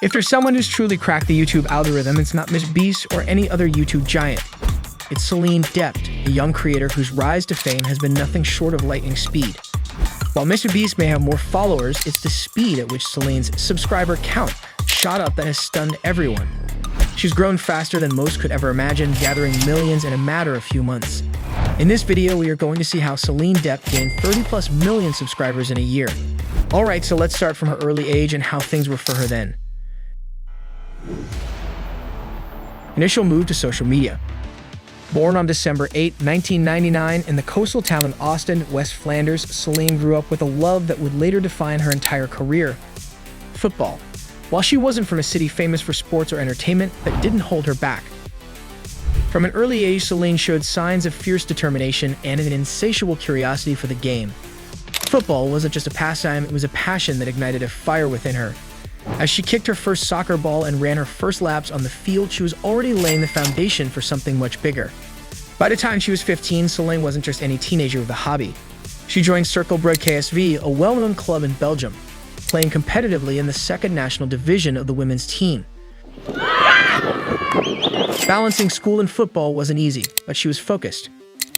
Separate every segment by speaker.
Speaker 1: If there's someone who's truly cracked the YouTube algorithm, it's not Miss Beast or any other YouTube giant. It's Celine Dept, a young creator whose rise to fame has been nothing short of lightning speed. While Mr. Beast may have more followers, it's the speed at which Celine's subscriber count shot up that has stunned everyone. She's grown faster than most could ever imagine, gathering millions in a matter of few months. In this video, we are going to see how Celine Dept gained 30+ million subscribers in a year. Alright, so let's start from her early age and how things were for her then. Initial move to social media. Born on December 8, 1999 in the coastal town of Austin, West Flanders, Celine grew up with a love that would later define her entire career: football. While she wasn't from a city famous for sports or entertainment, that didn't hold her back. From an early age, Celine showed signs of fierce determination and an insatiable curiosity for the game. Football wasn't just a pastime, it was a passion that ignited a fire within her. As she kicked her first soccer ball and ran her first laps on the field, she was already laying the foundation for something much bigger. By the time she was 15, Celine wasn't just any teenager with a hobby. She joined Cercle Brugge KSV, a well-known club in Belgium, playing competitively in the second national division of the women's team. Balancing school and football wasn't easy, but she was focused.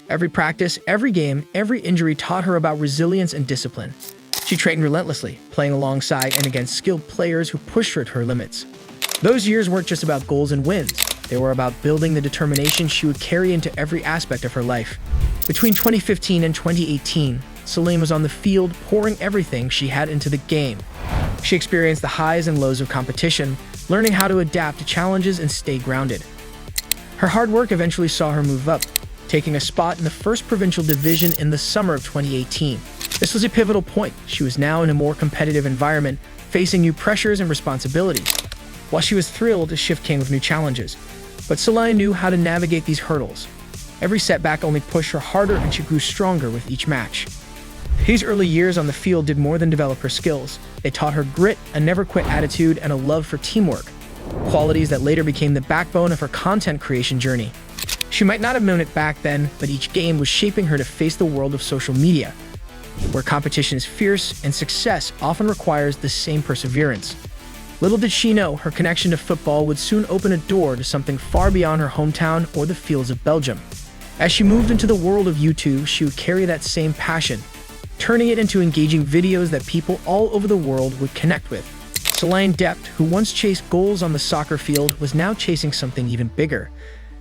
Speaker 1: Every practice, every game, every injury taught her about resilience and discipline. She trained relentlessly, playing alongside and against skilled players who pushed her to her limits. Those years weren't just about goals and wins. They were about building the determination she would carry into every aspect of her life. Between 2015 and 2018, Celine was on the field, pouring everything she had into the game. She experienced the highs and lows of competition, learning how to adapt to challenges and stay grounded. Her hard work eventually saw her move up, taking a spot in the first provincial division in the summer of 2018. This was a pivotal point. She was now in a more competitive environment, facing new pressures and responsibilities. While she was thrilled, a shift came with new challenges. But Celine knew how to navigate these hurdles. Every setback only pushed her harder, and she grew stronger with each match. These early years on the field did more than develop her skills. They taught her grit, a never-quit attitude, and a love for teamwork, qualities that later became the backbone of her content creation journey. She might not have known it back then, but each game was shaping her to face the world of social media, where competition is fierce and success often requires the same perseverance. Little did she know, her connection to football would soon open a door to something far beyond her hometown or the fields of Belgium. As she moved into the world of YouTube, she would carry that same passion, turning it into engaging videos that people all over the world would connect with. Celine Dept, who once chased goals on the soccer field, was now chasing something even bigger.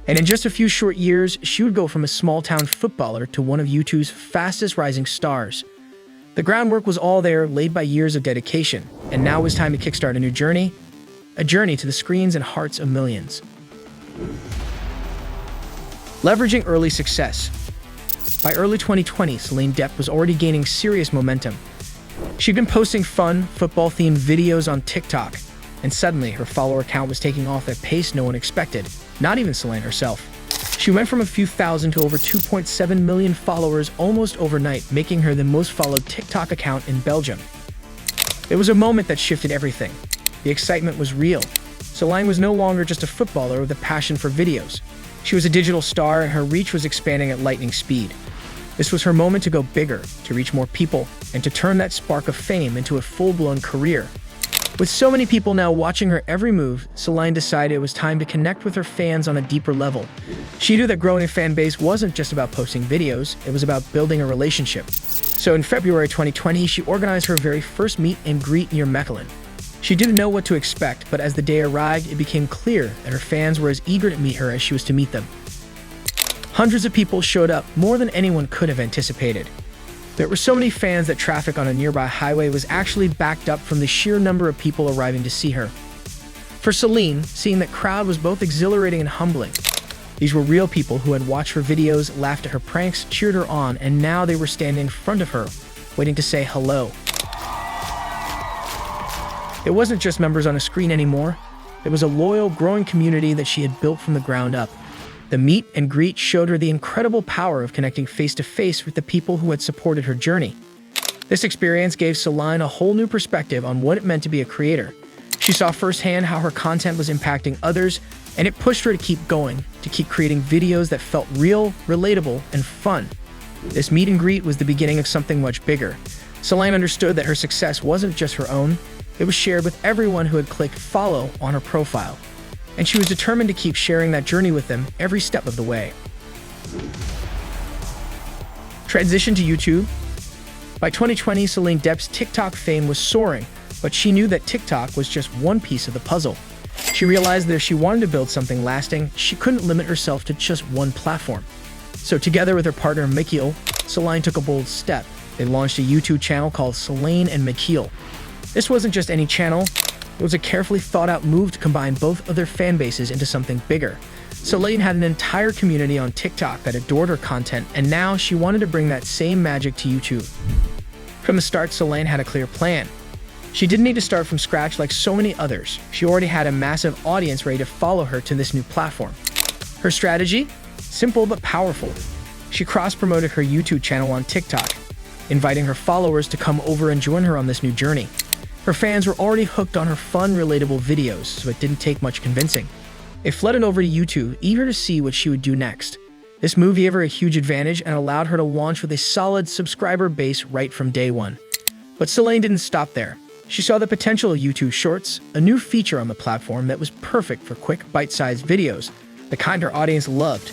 Speaker 1: And in just a few short years, she would go from a small-town footballer to one of YouTube's fastest rising stars. The groundwork was all there, laid by years of dedication, and now was time to kickstart a new journey, a journey to the screens and hearts of millions. Leveraging early success. By early 2020, Celine Dept was already gaining serious momentum. She'd been posting fun, football-themed videos on TikTok, and suddenly her follower count was taking off at a pace no one expected, not even Celine herself. She went from a few thousand to over 2.7 million followers almost overnight, making her the most followed TikTok account in Belgium. It was a moment that shifted everything. The excitement was real. Celine was no longer just a footballer with a passion for videos. She was a digital star, and her reach was expanding at lightning speed. This was her moment to go bigger, to reach more people, and to turn that spark of fame into a full-blown career. With so many people now watching her every move, Celine decided it was time to connect with her fans on a deeper level. She knew that growing a fan base wasn't just about posting videos, it was about building a relationship. So in February 2020, she organized her very first meet and greet near Mechelen. She didn't know what to expect, but as the day arrived, it became clear that her fans were as eager to meet her as she was to meet them. Hundreds of people showed up, more than anyone could have anticipated. There were so many fans that traffic on a nearby highway was actually backed up from the sheer number of people arriving to see her. For Celine, seeing that crowd was both exhilarating and humbling. These were real people who had watched her videos, laughed at her pranks, cheered her on, and now they were standing in front of her, waiting to say hello. It wasn't just members on a screen anymore. It was a loyal, growing community that she had built from the ground up. The meet and greet showed her the incredible power of connecting face-to-face with the people who had supported her journey. This experience gave Celine a whole new perspective on what it meant to be a creator. She saw firsthand how her content was impacting others, and it pushed her to keep going, to keep creating videos that felt real, relatable, and fun. This meet and greet was the beginning of something much bigger. Celine understood that her success wasn't just her own, It was shared with everyone who had clicked follow on her profile, and she was determined to keep sharing that journey with them every step of the way. Transition to YouTube. By 2020, Celine Dept's TikTok fame was soaring, but she knew that TikTok was just one piece of the puzzle. She realized that if she wanted to build something lasting, she couldn't limit herself to just one platform. So together with her partner Mikhail, Celine took a bold step. They launched a YouTube channel called Celine and Mikhail. This wasn't just any channel, it was a carefully thought out move to combine both of their fan bases into something bigger. Celine had an entire community on TikTok that adored her content, and now she wanted to bring that same magic to YouTube. From the start, Celine had a clear plan. She didn't need to start from scratch like so many others. She already had a massive audience ready to follow her to this new platform. Her strategy? Simple but powerful. She cross-promoted her YouTube channel on TikTok, inviting her followers to come over and join her on this new journey. Her fans were already hooked on her fun, relatable videos, so it didn't take much convincing. They flooded over to YouTube, eager to see what she would do next. This move gave her a huge advantage and allowed her to launch with a solid subscriber base right from day one. But Celine didn't stop there. She saw the potential of YouTube Shorts, a new feature on the platform that was perfect for quick, bite-sized videos, the kind her audience loved.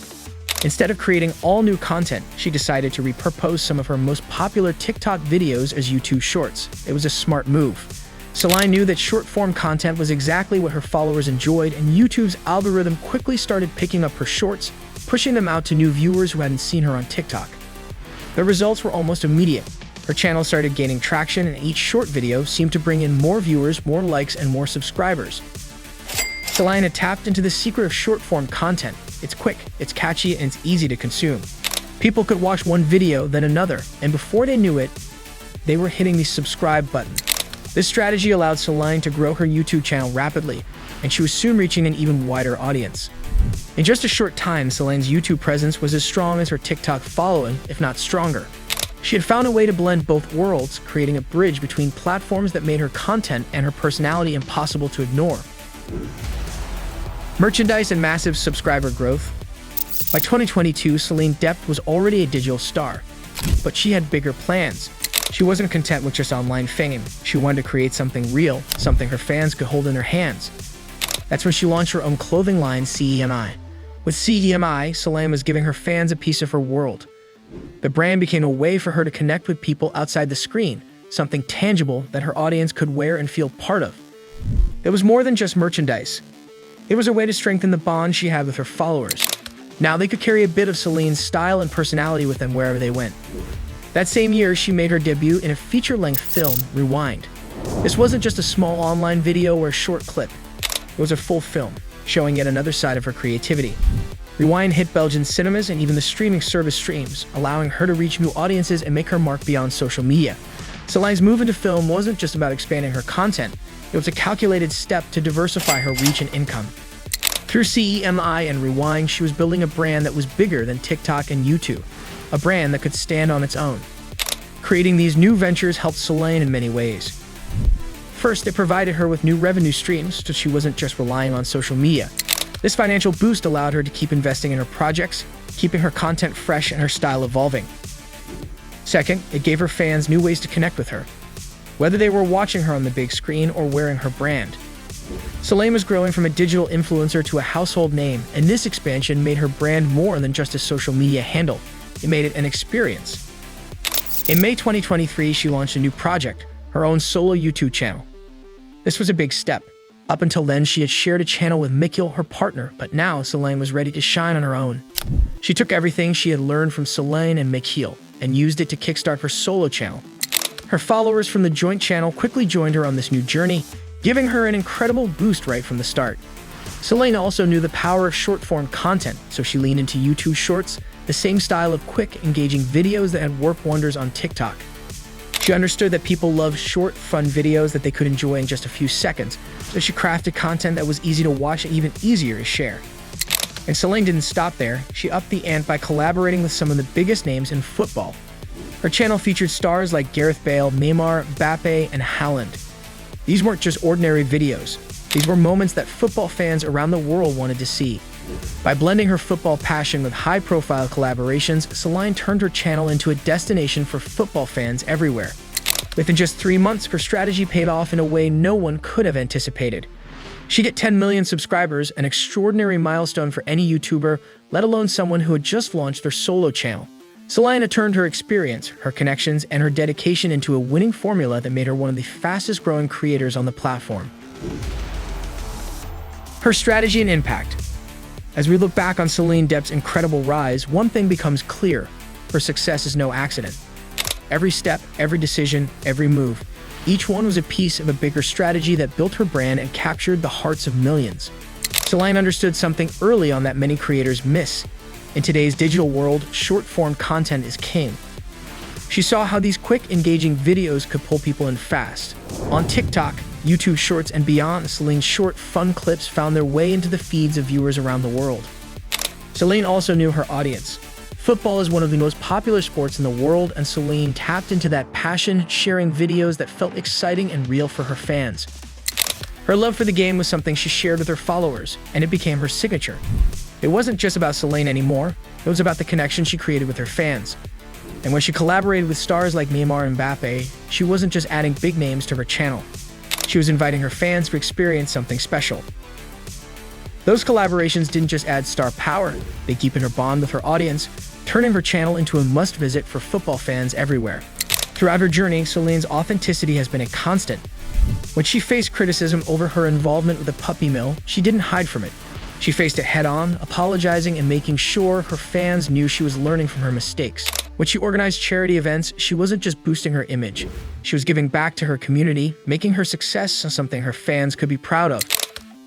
Speaker 1: Instead of creating all new content, she decided to repurpose some of her most popular TikTok videos as YouTube Shorts. It was a smart move. Celine knew that short-form content was exactly what her followers enjoyed, and YouTube's algorithm quickly started picking up her shorts, pushing them out to new viewers who hadn't seen her on TikTok. The results were almost immediate. Her channel started gaining traction, and each short video seemed to bring in more viewers, more likes, and more subscribers. Celine had tapped into the secret of short-form content. It's quick, it's catchy, and it's easy to consume. People could watch one video, then another, and before they knew it, they were hitting the subscribe button. This strategy allowed Celine to grow her YouTube channel rapidly, and she was soon reaching an even wider audience. In just a short time, Celine's YouTube presence was as strong as her TikTok following, if not stronger. She had found a way to blend both worlds, creating a bridge between platforms that made her content and her personality impossible to ignore. Merchandise and massive subscriber growth. By 2022, Celine Dept was already a digital star, but she had bigger plans. She wasn't content with just online fame. She wanted to create something real, something her fans could hold in their hands. That's when she launched her own clothing line, CEMI. With CEMI, Celine was giving her fans a piece of her world. The brand became a way for her to connect with people outside the screen, something tangible that her audience could wear and feel part of. It was more than just merchandise. It was a way to strengthen the bond she had with her followers. Now they could carry a bit of Celine's style and personality with them wherever they went. That same year, she made her debut in a feature-length film, Rewind. This wasn't just a small online video or a short clip. It was a full film, showing yet another side of her creativity. Rewind hit Belgian cinemas and even the streaming service streams, allowing her to reach new audiences and make her mark beyond social media. Celine's move into film wasn't just about expanding her content, it was a calculated step to diversify her reach and income. Through CEMI and Rewind, she was building a brand that was bigger than TikTok and YouTube, a brand that could stand on its own. Creating these new ventures helped Celine in many ways. First, it provided her with new revenue streams, so she wasn't just relying on social media. This financial boost allowed her to keep investing in her projects, keeping her content fresh and her style evolving. Second, it gave her fans new ways to connect with her, whether they were watching her on the big screen or wearing her brand. Celine was growing from a digital influencer to a household name, and this expansion made her brand more than just a social media handle. It made it an experience. In May 2023, she launched a new project, her own solo YouTube channel. This was a big step. Up until then, she had shared a channel with Mikhail, her partner, but now Celine was ready to shine on her own. She took everything she had learned from Celine and Mikhail and used it to kickstart her solo channel. Her followers from the joint channel quickly joined her on this new journey, giving her an incredible boost right from the start. Celine also knew the power of short-form content, so she leaned into YouTube Shorts, the same style of quick, engaging videos that had worked wonders on TikTok. She understood that people love short, fun videos that they could enjoy in just a few seconds, so she crafted content that was easy to watch and even easier to share. And Celine didn't stop there. She upped the ante by collaborating with some of the biggest names in football. Her channel featured stars like Gareth Bale, Neymar, Mbappe, and Haaland. These weren't just ordinary videos. These were moments that football fans around the world wanted to see. By blending her football passion with high-profile collaborations, Celine turned her channel into a destination for football fans everywhere. Within just 3 months, her strategy paid off in a way no one could have anticipated. She hit 10 million subscribers, an extraordinary milestone for any YouTuber, let alone someone who had just launched their solo channel. Celine turned her experience, her connections, and her dedication into a winning formula that made her one of the fastest-growing creators on the platform. Her strategy and impact. As we look back on Celine Dept's incredible rise, one thing becomes clear: her success is no accident. Every step, every decision, every move, each one was a piece of a bigger strategy that built her brand and captured the hearts of millions. Celine understood something early on that many creators miss. In today's digital world, short-form content is king. She saw how these quick, engaging videos could pull people in fast. On TikTok, YouTube Shorts, and beyond, Celine's short, fun clips found their way into the feeds of viewers around the world. Celine also knew her audience. Football is one of the most popular sports in the world, and Celine tapped into that passion, sharing videos that felt exciting and real for her fans. Her love for the game was something she shared with her followers, and it became her signature. It wasn't just about Celine anymore, it was about the connection she created with her fans. And when she collaborated with stars like Neymar and Mbappe, she wasn't just adding big names to her channel. She was inviting her fans to experience something special. Those collaborations didn't just add star power, they deepened her bond with her audience, turning her channel into a must-visit for football fans everywhere. Throughout her journey, Celine's authenticity has been a constant. When she faced criticism over her involvement with the puppy mill, she didn't hide from it. She faced it head-on, apologizing and making sure her fans knew she was learning from her mistakes. When she organized charity events, she wasn't just boosting her image. She was giving back to her community, making her success something her fans could be proud of.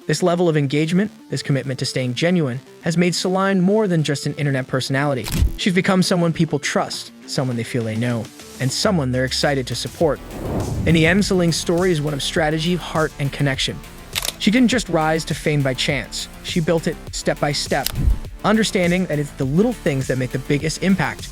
Speaker 1: This level of engagement, this commitment to staying genuine, has made Celine more than just an internet personality. She's become someone people trust, someone they feel they know, and someone they're excited to support. In the end, Celine's story is one of strategy, heart, and connection. She didn't just rise to fame by chance. She built it step by step, understanding that it's the little things that make the biggest impact.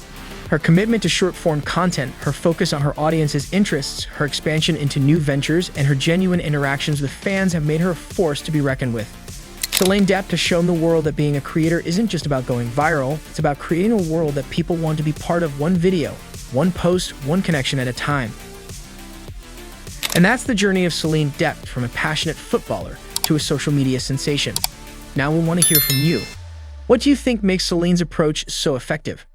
Speaker 1: Her commitment to short-form content, her focus on her audience's interests, her expansion into new ventures, and her genuine interactions with fans have made her a force to be reckoned with. Celine Dept has shown the world that being a creator isn't just about going viral, it's about creating a world that people want to be part of, one video, one post, one connection at a time. And that's the journey of Celine Dept, from a passionate footballer to a social media sensation. Now we want to hear from you. What do you think makes Celine's approach so effective?